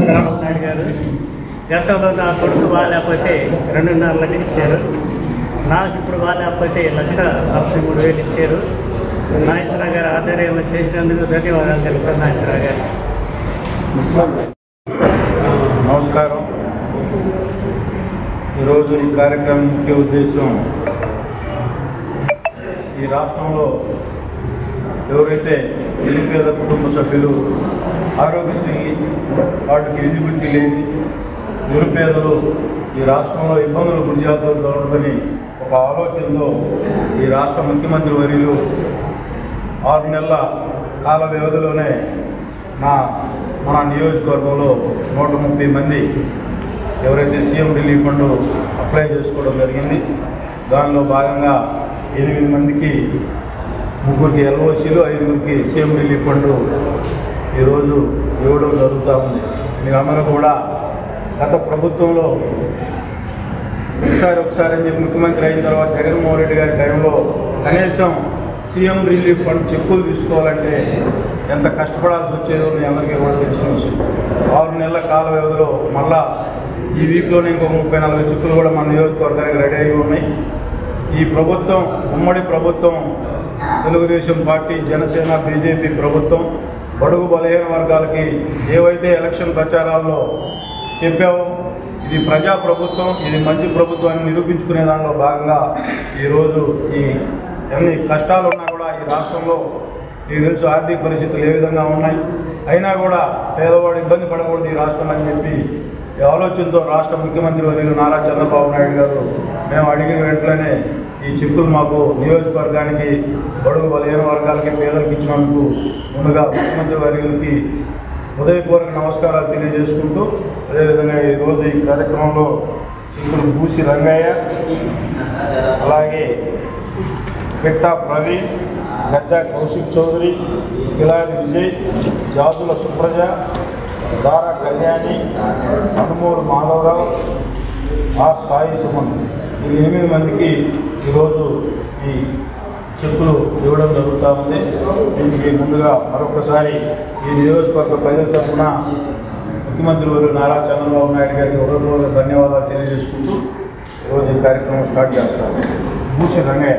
చంద్రబాబు నాయుడు గారు గతంలో నా కొడుకు బాగాలేకపోతే 2.5 లక్షలు ఇచ్చారు. నాకు ఇప్పుడు బాగాలేకపోతే 1,43,000 ఇచ్చారు. నాగేశ్వరరావు గారు ఆధ్వర్యంలో చేసినందుకు ధన్యవాదాలు తెలుపుతాను. నాగేశ్వరరావు గారు నమస్కారం. ఈరోజు ఈ కార్యక్రమం ముఖ్య ఉద్దేశం ఈ రాష్ట్రంలో ఎవరైతే నిరుపేద కుటుంబ సభ్యులు ఆరోగ్యశ్రీ వాటికి ఎలిజిబిలిటీ లేని నిరుపేదలు ఈ రాష్ట్రంలో ఇబ్బందులు గురిజాతని ఒక ఆలోచనలో ఈ రాష్ట్ర ముఖ్యమంత్రి వర్యులు 6 నెలల కాల వ్యవధిలోనే మన నియోజకవర్గంలో 130 మంది ఎవరైతే సీఎం రిలీఫ్ ఫండ్ అప్లై చేసుకోవడం జరిగింది. దానిలో భాగంగా 8 మందికి 3కి ఎల్ఓసీలు 5కి సీఎం రిలీఫ్ ఫండ్ ఈరోజు ఇవ్వడం జరుగుతూ ఉంది. మీరందరూ కూడా గత ప్రభుత్వంలో ఒకసారి అని చెప్పి ముఖ్యమంత్రి అయిన తర్వాత జగన్మోహన్ రెడ్డి గారి టైంలో కనీసం సీఎం రిలీఫ్ ఫండ్ చెక్కులు తీసుకోవాలంటే ఎంత కష్టపడాల్సి వచ్చేదో మీ అందరికీ కూడా తెలిసిన విషయం. 6 నెలల కాల వ్యవధిలో మళ్ళా ఈ వీక్లోనే ఇంకో 30-40 చెక్కులు కూడా మన నియోజకవర్గానికి రెడీ అయి ఉన్నాయి. ఈ ప్రభుత్వం ఉమ్మడి ప్రభుత్వం తెలుగుదేశం పార్టీ, జనసేన, బీజేపీ ప్రభుత్వం బడుగు బలహీన వర్గాలకి ఏవైతే ఎలక్షన్ ప్రచారాల్లో చెప్పావో ఇది ప్రజా ప్రభుత్వం, ఇది మంచి ప్రభుత్వాన్ని నిరూపించుకునే దానిలో భాగంగా ఈరోజు ఎన్ని కష్టాలు ఉన్నా కూడా ఈ రాష్ట్రంలో మీకు తెలుసు ఆర్థిక పరిస్థితులు ఏ విధంగా ఉన్నాయి. అయినా కూడా పేదవాడు ఇబ్బంది పడకూడదు ఈ రాష్ట్రం అని చెప్పి ఈ ఆలోచనతో రాష్ట్ర ముఖ్యమంత్రి వర్యులు నారా చంద్రబాబు నాయుడు గారు మేము అడిగిన వెంటనే ఈ చెక్కులు మాకు నియోజకవర్గానికి బడుగు బలహీన వర్గాలకి పేదలకు ఇచ్చినందుకు ముందుగా ముఖ్యమంత్రి వర్యులకి హృదయపూర్వక నమస్కారాలు తెలియజేసుకుంటూ, అదేవిధంగా ఈరోజు ఈ కార్యక్రమంలో చెక్కులు బూసి రంగయ్య, అలాగే పెట్టా ప్రవీణ్, గద్దా కౌశిక్ చౌదరి, కిలారి విజయ్, జాతుల సుప్రజ, దారా కళ్యాణి, అనుమూరు మాధవరావు, ఆర్ సాయి సుమన్ ఈ 8 మందికి ఈరోజు ఈ చెక్కులు ఇవ్వడం జరుగుతూ ఉంది. దీనికి ముందుగా మరొకసారి ఈ నియోజకవర్గ ప్రజల తరఫున ముఖ్యమంత్రి వర్యులు నారా చంద్రబాబు నాయుడు గారికి హృదయపూర్వక ధన్యవాదాలు తెలియజేసుకుంటూ ఈరోజు ఈ కార్యక్రమం స్టార్ట్ చేస్తాను. బూసి రంగయ్య.